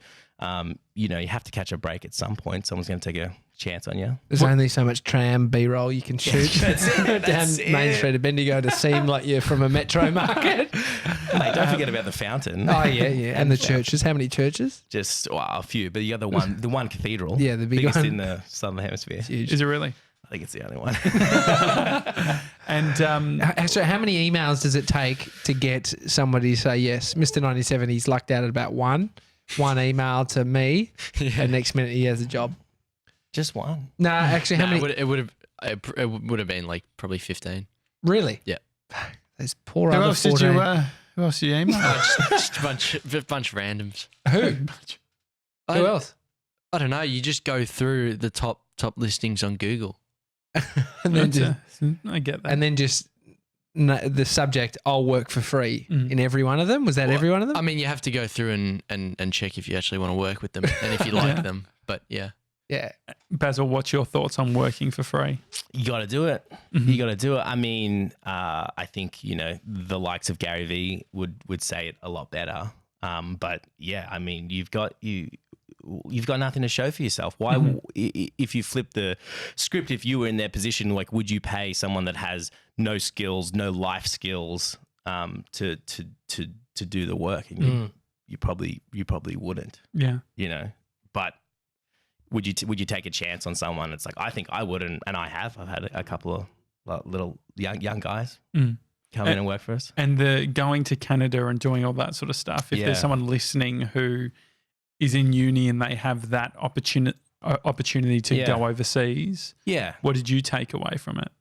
you have to catch a break at some point. Someone's going to take a chance on you. There's only so much tram B-roll you can shoot down Main Street of Bendigo to seem like you're from a metro market. Mate, don't forget about the fountain. Oh yeah, and the churches. How many churches? Just a few, but you got the one cathedral. Yeah, the biggest one in the southern hemisphere. It's huge. Is it really? I think it's the only one. And so how many emails does it take to get somebody to say yes, Mr. 97? He's lucked out at about one email to me, and next minute he has a job. Just one? No, actually, how many? It would have been like probably 15. Really? Yeah. Those poor who other else 14. Who else did you email? Just a bunch of randoms. Who? Who else? I don't know. You just go through the top listings on Google, and then I get that. And then just the subject, I'll work for free in every one of them. Was that every one of them? I mean, you have to go through and check if you actually want to work with them and if you like them. But yeah. Yeah. Basil, what's your thoughts on working for free? You got to do it. You got to do it. I mean, I think, the likes of Gary Vee would say it a lot better. But yeah, I mean, you've got nothing to show for yourself. Why, if you flip the script, if you were in their position, like, would you pay someone that has no skills, no life skills, to do the work? And you probably wouldn't. Yeah. But would you take a chance on someone? It's like, I think I would, and I have. I've had a couple of little young guys come in and work for us. And the going to Canada and doing all that sort of stuff. If there's someone listening who is in uni and they have that opportunity to go overseas, what did you take away from it?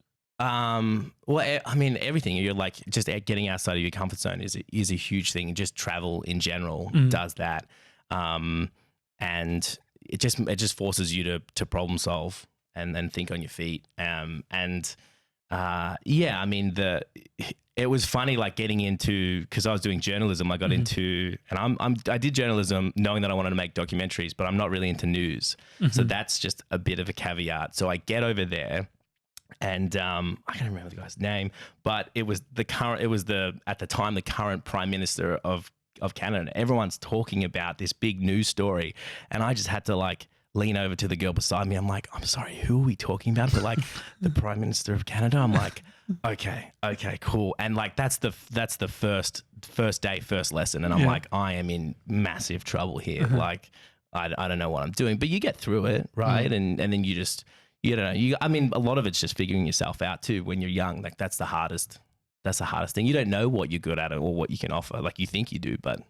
Well, I mean, everything. You're like, just getting outside of your comfort zone is a huge thing. Just travel in general does that, and it just forces you to problem solve and think on your feet. I mean, it was funny, like getting into, because I was doing journalism. I got into, and I did journalism knowing that I wanted to make documentaries, but I'm not really into news. So that's just a bit of a caveat. So I get over there. And I can't remember the guy's name, but it was at the time the current Prime Minister of Canada. Everyone's talking about this big news story, and I just had to like lean over to the girl beside me. I'm like, I'm sorry, who are we talking about? But like the Prime Minister of Canada. I'm like, okay, cool. And like that's the first day, first lesson, and I'm like, I am in massive trouble here. Like I don't know what I'm doing, but you get through it, right? And then you just. You don't know. I mean, a lot of it's just figuring yourself out too. When you're young, like that's the hardest thing. You don't know what you're good at or what you can offer. Like you think you do, but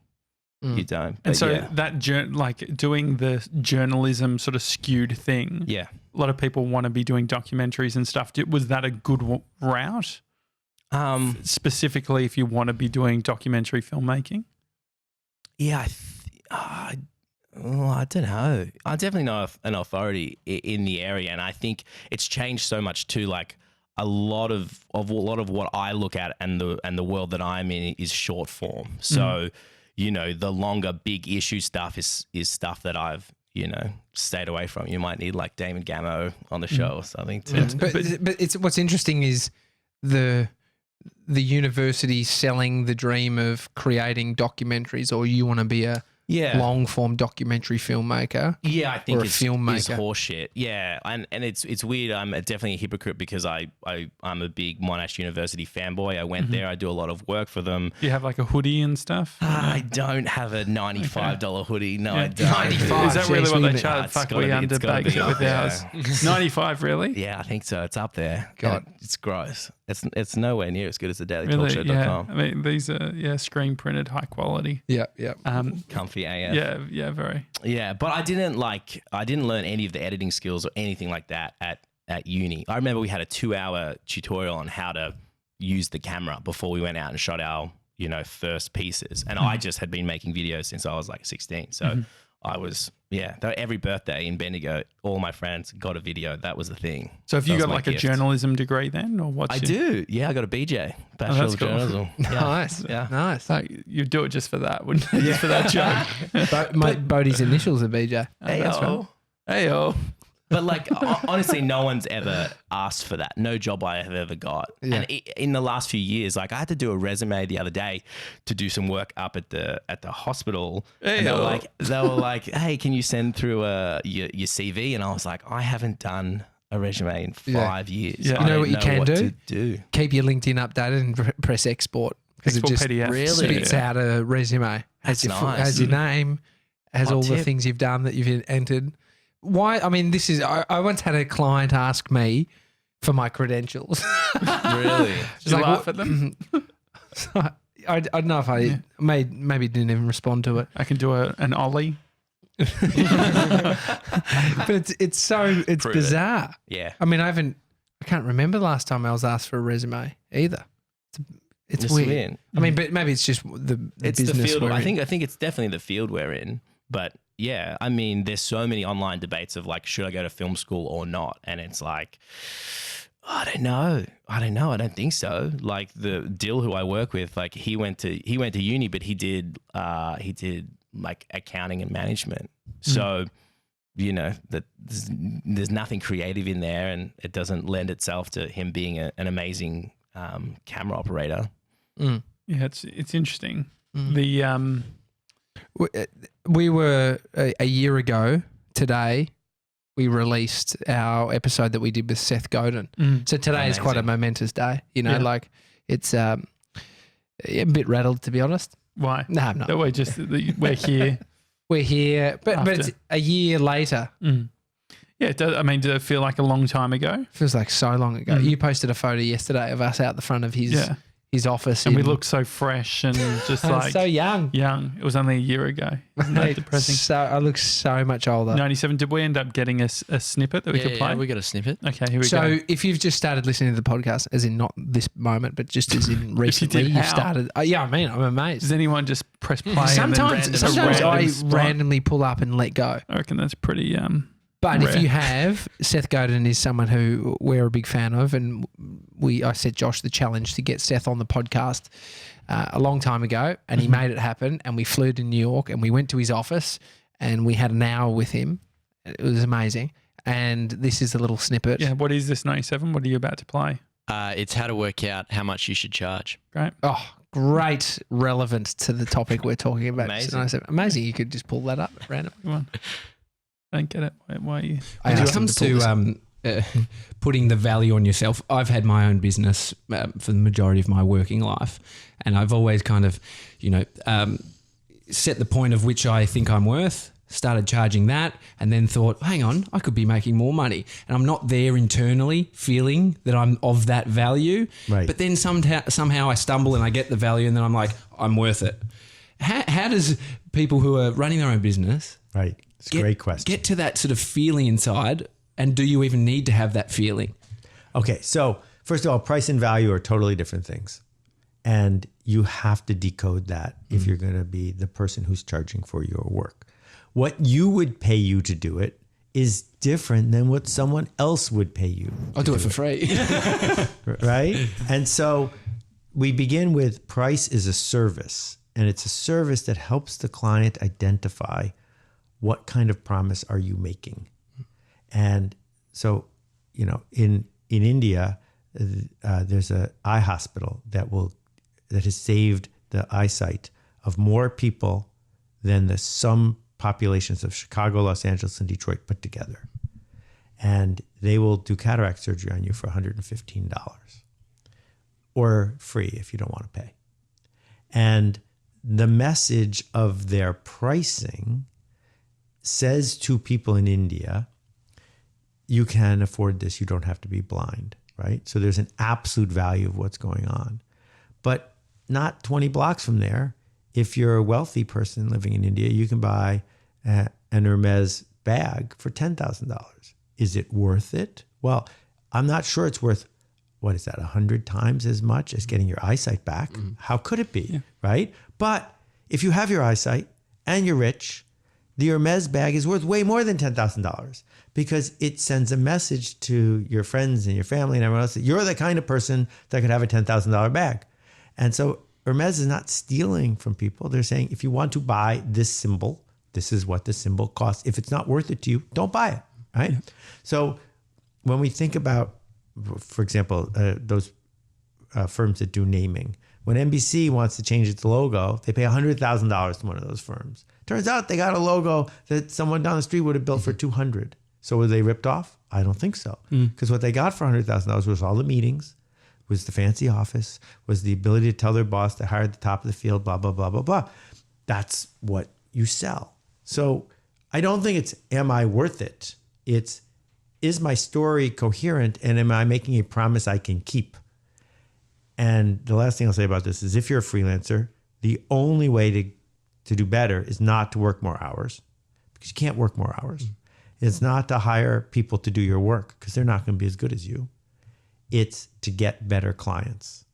you don't. And so that like doing the journalism sort of skewed thing. Yeah, a lot of people want to be doing documentaries and stuff. Was that a good route? Specifically, if you want to be doing documentary filmmaking. Yeah, I don't know. I definitely know an authority in the area, and I think it's changed so much too. Like a lot of what I look at and the world that I'm in is short form. So, the longer big issue stuff is stuff that I've stayed away from. You might need like Damon Gammo on the show or something too. But it's what's interesting is the university selling the dream of creating documentaries, or you want to be a long form documentary filmmaker. Yeah, I think it's horseshit. Yeah, and it's weird. I'm definitely a hypocrite because I'm a big Monash University fanboy. I went there. I do a lot of work for them. Do you have like a hoodie and stuff? I don't have a $95 hoodie. No, I don't. 95. Is that really what they charge? Fuck, we underbaked it with ours. 95, really? Yeah, I think so. It's up there. God, it's gross. It's nowhere near as good as the dailytalkshow.com. Yeah. I mean, these are screen printed, high quality. Yeah. Comfy AF. Yeah, very. Yeah, but I didn't learn any of the editing skills or anything like that at uni. I remember we had a 2-hour tutorial on how to use the camera before we went out and shot our first pieces. And I just had been making videos since I was like 16. So I was, every birthday in Bendigo, all my friends got a video. That was the thing. So have you got like a journalism degree then, or what? I do. Yeah, I got a BJ, Bachelor of Journalism. Nice. Yeah. Nice. Like, you'd do it just for that, wouldn't you? Just for that joke. Bodie's initials are BJ. Hey-o. But like, honestly, no one's ever asked for that. No job I have ever got. Yeah. And in the last few years, like I had to do a resume the other day to do some work up at the hospital. And they were like, hey, can you send through your CV? And I was like, I haven't done a resume in 5 years. Yeah. You know what you can do? Keep your LinkedIn updated and press export. Because it just PDF. spits out a resume. Has your name, has all the things you've done that you've entered. Why? I mean, I once had a client ask me for my credentials. Really? Did you laugh at them? I don't know if I maybe didn't even respond to it. I can do an ollie. But it's bizarre. Yeah. I mean, I can't remember the last time I was asked for a resume either. It's weird. I mean, but maybe it's just the business the field. we're I in. think it's definitely the field we're in. But yeah, I mean, there's so many online debates of like, should I go to film school or not? And it's like, I don't know. I don't think so. Like the Dill who I work with, like he went to uni, but he did like accounting and management. So, that there's nothing creative in there, and it doesn't lend itself to him being an amazing camera operator. Yeah, it's interesting. We were a year ago today. We released our episode that we did with Seth Godin. So today is quite a momentous day. Like it's a bit rattled, to be honest. Why? No, I'm not. That we're here. We're here, but it's a year later. Yeah, it does. I mean, did it feel like a long time ago? Feels like so long ago. You posted a photo yesterday of us out the front of his office. And we look so fresh and just like so young. Young. It was only a year ago. Isn't that depressing? So I look so much older. 97. Did we end up getting a snippet that we could play? Yeah, we got a snippet. Okay, here we go. So if you've just started listening to the podcast, as in not this moment, but just as in recently, did, you've how? started. Yeah, I mean, I'm amazed. Does anyone just press play? Sometimes I randomly pull up and let go. I reckon that's pretty But rare. if you have, Seth Godin is someone who we're a big fan of, and I set Josh the challenge to get Seth on the podcast a long time ago, and he made it happen. And we flew to New York, and we went to his office, and we had an hour with him. It was amazing. And this is a little snippet. Yeah, what is this 97? What are you about to play? It's how to work out how much you should charge. Great. Oh, great relevance to the topic we're talking about. Amazing. Amazing. You could just pull that up random. Come on. Don't get it. Why are you? I When asked it him comes pull this. to putting the value on yourself, I've had my own business for the majority of my working life, and I've always kind of, set the point of which I think I'm worth, started charging that, and then thought, hang on, I could be making more money. And I'm not there internally feeling that I'm of that value. Right. But then somehow I stumble and I get the value, and then I'm like, I'm worth it. How does people who are running their own business Right. It's a great question. get to that sort of feeling inside, and do you even need to have that feeling? Okay, so first of all, price and value are totally different things. And you have to decode that if you're going to be the person who's charging for your work. What you would pay you to do it is different than what someone else would pay you. I'll do it for free. Right? And so we begin with price is a service, and it's a service that helps the client identify what kind of promise are you making. And so, in India, there's an eye hospital that has saved the eyesight of more people than the sum populations of Chicago, Los Angeles, and Detroit put together. And they will do cataract surgery on you for $115 or free if you don't want to pay. And the message of their pricing says to people in India, you can afford this, you don't have to be blind, right? So there's an absolute value of what's going on. But not 20 blocks from there, if you're a wealthy person living in India, you can buy an Hermes bag for $10,000. Is it worth it? Well, I'm not sure it's worth, 100 times as much as getting your eyesight back? How could it be, right? But if you have your eyesight and you're rich, the Hermes bag is worth way more than $10,000 because it sends a message to your friends and your family and everyone else that you're the kind of person that could have a $10,000 bag. And so Hermes is not stealing from people. They're saying, if you want to buy this symbol, this is what the symbol costs. If it's not worth it to you, don't buy it, right? So when we think about, for example, those firms that do naming, when NBC wants to change its logo, they pay $100,000 to one of those firms. Turns out they got a logo that someone down the street would have built for $200,000. So were they ripped off? I don't think so. Because what they got for $100,000 was all the meetings, was the fancy office, was the ability to tell their boss to hire at the top of the field, blah, blah, blah, blah, blah. That's what you sell. So I don't think it's, am I worth it? It's, is my story coherent, and am I making a promise I can keep? And the last thing I'll say about this is, if you're a freelancer, the only way to do better is not to work more hours, because you can't work more hours. It's not to hire people to do your work, because they're not going to be as good as you. It's to get better clients.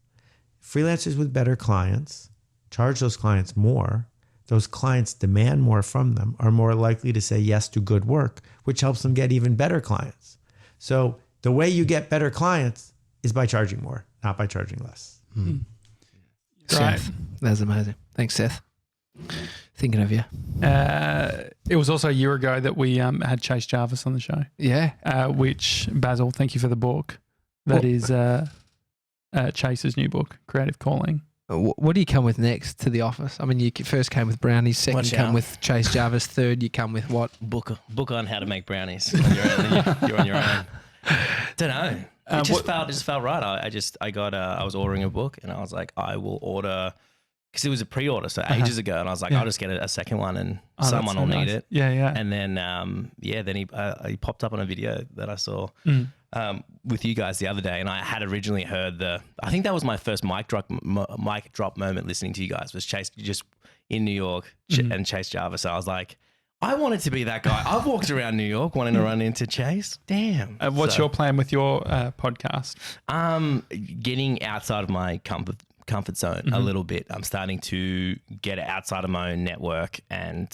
Freelancers with better clients charge those clients more. Those clients demand more from them, are more likely to say yes to good work, which helps them get even better clients. So the way you get better clients is by charging more, not by charging less. Seth, that's amazing. Thanks, Seth. Thinking of you. It was also a year ago that we had Chase Jarvis on the show. Yeah. Which, Basil, thank you for the book. That is Chase's new book, Creative Calling. What do you come with next to the office? I mean, you first came with brownies, second Watch come out. with Chase Jarvis, third you come with what? Book on how to make brownies. You're on your own. Don't know. It just felt right. I was ordering a book, and I was like, I will order because it was a pre-order, so ages ago, and I was like, I'll just get a second one, and someone will need it. Yeah, yeah. And then, then he popped up on a video that I saw with you guys the other day, and I had originally heard I think that was my first mic drop moment listening to you guys, was Chase just in New York and Chase Jarvis. So I was like, I wanted to be that guy. I've walked around New York wanting to run into Chase. Damn. What's your plan with your podcast? Getting outside of my comfort zone a little bit. I'm starting to get outside of my own network and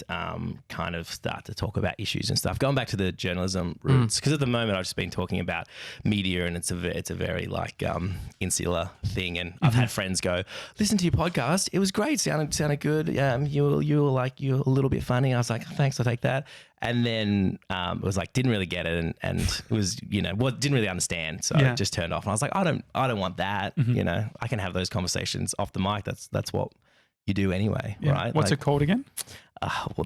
kind of start to talk about issues and stuff. Going back to the journalism roots, because at the moment I've just been talking about media, and it's a very like insular thing. And I've had friends go, listen to your podcast. It was great. Sounded good. You were a little bit funny. I was like, thanks, I'll take that. And then it was like, didn't really get it, and it was, didn't really understand. So I just turned off, and I was like, I don't want that. I can have those conversations off the mic. That's what you do anyway, right? What's it called again?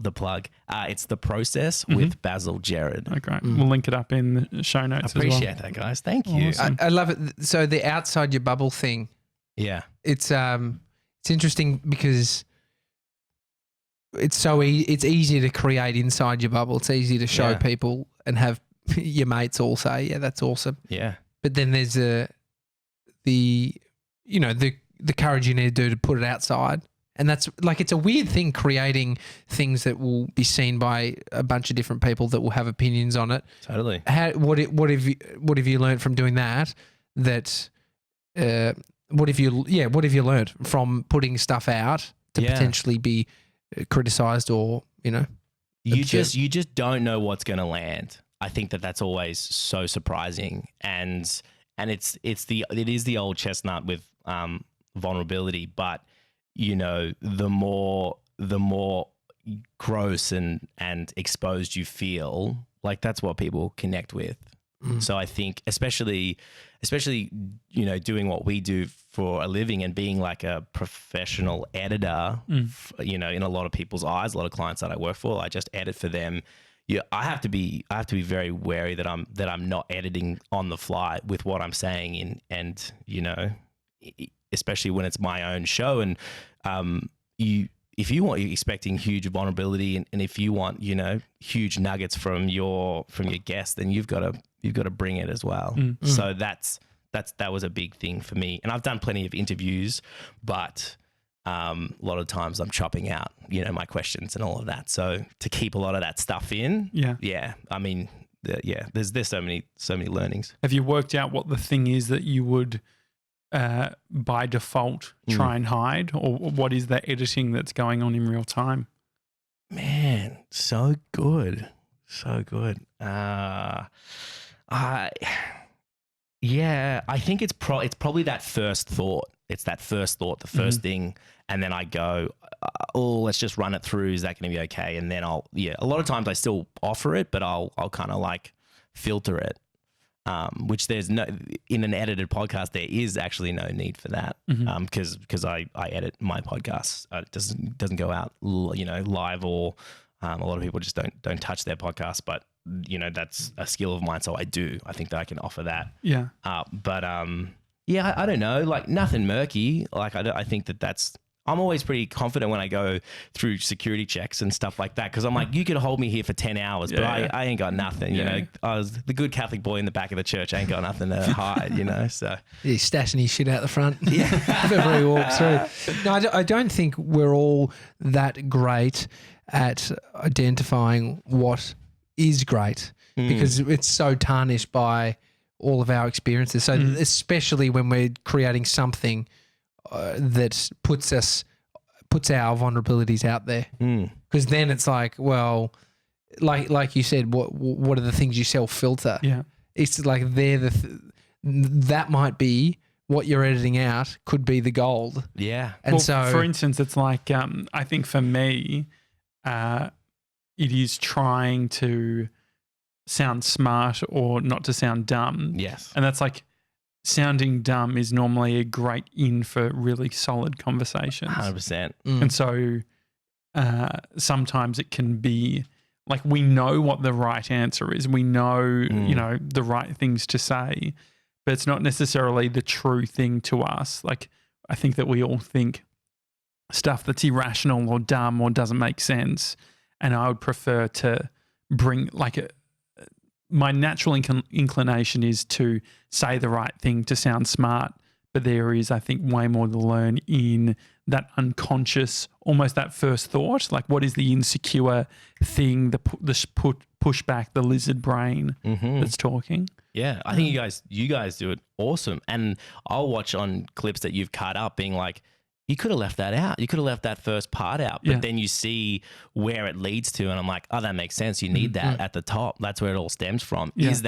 The plug. It's The Process with Basil Jared. Oh, great. We'll link it up in the show notes Appreciate that, guys. Thank you. Awesome. I love it. So the outside your bubble thing, Yeah. it's interesting because it's easy to create inside your bubble. It's easy to show people and have your mates all say, yeah, that's awesome. Yeah. But then there's the courage you need to do to put it outside. And that's like, it's a weird thing, creating things that will be seen by a bunch of different people that will have opinions on it. Totally. What have you learned from doing that? What have you learned from putting stuff out to potentially be criticized or you just don't know what's going to land. I think that's always so surprising, and it is the old chestnut with vulnerability, but the more gross and exposed you feel, like that's what people connect with. So I think especially doing what we do for a living and being like a professional editor, in a lot of people's eyes, a lot of clients that I work for, I just edit for them. Yeah, I have to be very wary that I'm not editing on the fly with what I'm saying and especially when it's my own show. And if you're expecting huge vulnerability and if you want huge nuggets from your guest, then you've got to bring it as well. So that was a big thing for me. And I've done plenty of interviews, but a lot of times I'm chopping out my questions and all of that. So to keep a lot of that stuff in, I mean, there's so many learnings. Have you worked out what the thing is that you would by default try and hide, or what is the editing that's going on in real time? Man, so good. I think it's probably that first thought. It's that first thought, the first thing, and then I go, let's just run it through. Is that going to be okay? And then a lot of times I still offer it, but I'll kind of like filter it. Which there's no, in an edited podcast, there is actually no need for that. Because I edit my podcast. It doesn't go out, live, or a lot of people just don't touch their podcast, but that's a skill of mine. So I think that I can offer that. Yeah. I don't know, like nothing murky. Like I think that's, I'm always pretty confident when I go through security checks and stuff like that, because I'm like, you could hold me here for 10 hours, but I ain't got nothing, I was the good Catholic boy in the back of the church. I ain't got nothing to hide, so. He's stashing his shit out the front whenever he walks through. No, I don't think we're all that great at identifying what is great because it's so tarnished by all of our experiences. So especially when we're creating something that puts our vulnerabilities out there, because then it's like, well, like you said, what are the things you self-filter? Yeah, it's like that might be what you're editing out could be the gold. Yeah, and so for instance, it's like I think for me, it is trying to sound smart or not to sound dumb. Yes, and that's like. Sounding dumb is normally a great in for really solid conversations. 100%. And so sometimes it can be like we know what the right answer is. We know, the right things to say, but it's not necessarily the true thing to us. Like I think that we all think stuff that's irrational or dumb or doesn't make sense. And I would prefer to bring my natural inclination is to say the right thing to sound smart, but there is, I think, way more to learn in that unconscious, almost that first thought, like what is the insecure thing, the pushback, the lizard brain that's talking. Yeah, I think you guys do it awesome. And I'll watch on clips that you've cut up being like, you could have left that out. You could have left that first part out. But then you see where it leads to. And I'm like, oh, that makes sense. You need that at the top. That's where it all stems from. Yeah. Is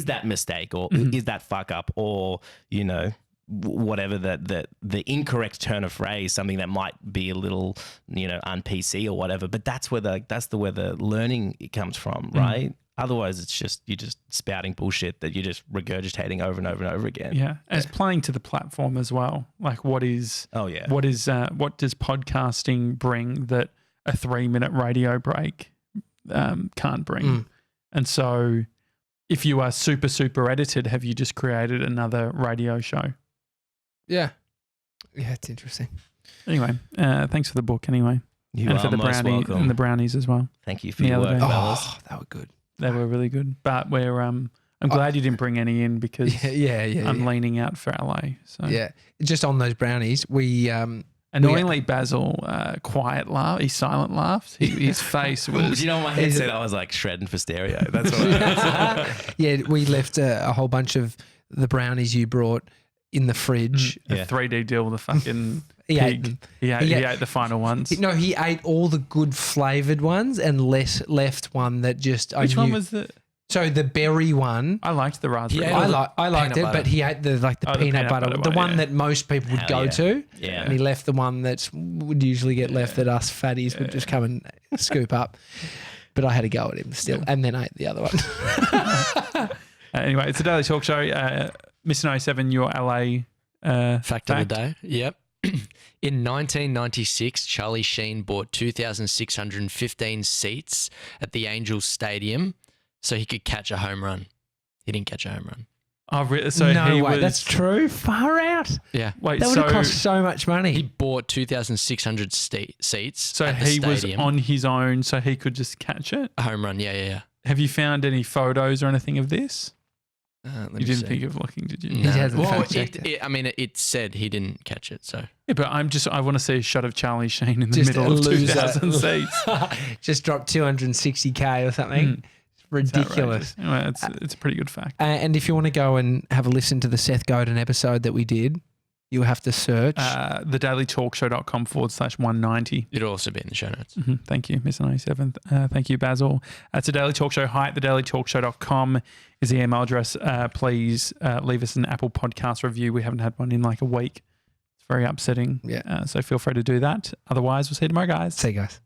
that mistake or is that fuck up or, you know, whatever the incorrect turn of phrase, something that might be a little, you know, un-PC or whatever. But that's where the learning comes from, right? Otherwise, it's just you're just spouting bullshit that you're just regurgitating over and over and over again. Yeah, as playing to the platform as well. Like, what does podcasting bring that a 3-minute radio break can't bring? And so, if you are super, super edited, have you just created another radio show? Yeah, it's interesting. Anyway, thanks for the book. Anyway, And for the brownies as well. Thank you for your work, fellas. Oh, they were good. They were really good. But we're I'm glad you didn't bring any in because I'm leaning out for LA. So yeah, just on those brownies, we annoyingly Basil quiet laugh. He silent laughed. His face was. Do you know my headset? I was like shredding for stereo. That's what. Yeah, we left a whole bunch of the brownies you brought in the fridge. A 3D deal with a fucking He ate pig. them. He ate the final ones. No, he ate all the good flavoured ones and left one that just. Which one was the? So the berry one. I liked the raspberry. I liked it, butter. but he ate the peanut butter, the one that most people would go to. Yeah. And he left the one that would usually get left that us fatties would just come and scoop up. But I had to go at him still, and then ate the other one. Anyway, it's a daily talk show. Mr. 07, your LA Fact of the day. Yep. In 1996, Charlie Sheen bought 2,615 seats at the Angels Stadium so he could catch a home run. He didn't catch a home run. Oh, so no he way, was. that's true. Far out. Yeah. Wait, That would have cost so much He money. bought 2,600 seats. So at the he was stadium. on his own, so he could just catch it. A home run. Yeah. Have you found any photos or anything of this? Let You me didn't see. think of looking, did you? He hasn't Well, fact-checked it. it said he didn't catch it, so. Yeah, but I want to see a shot of Charlie Sheen in the Just middle a of loser. 2,000 seats. Just dropped 260K or something. It's ridiculous. Anyway, it's a pretty good fact. And if you want to go and have a listen to the Seth Godin episode that we did, you'll have to search. thedailytalkshow.com/190. It'll also be in the show notes. Thank you, Mr. 97. Thank you, Basil. It's a Daily Talk Show. Hi at thedailytalkshow.com is the email address. Please leave us an Apple Podcast review. We haven't had one in like a week. It's very upsetting. Yeah. So feel free to do that. Otherwise, we'll see you tomorrow, guys. See you guys.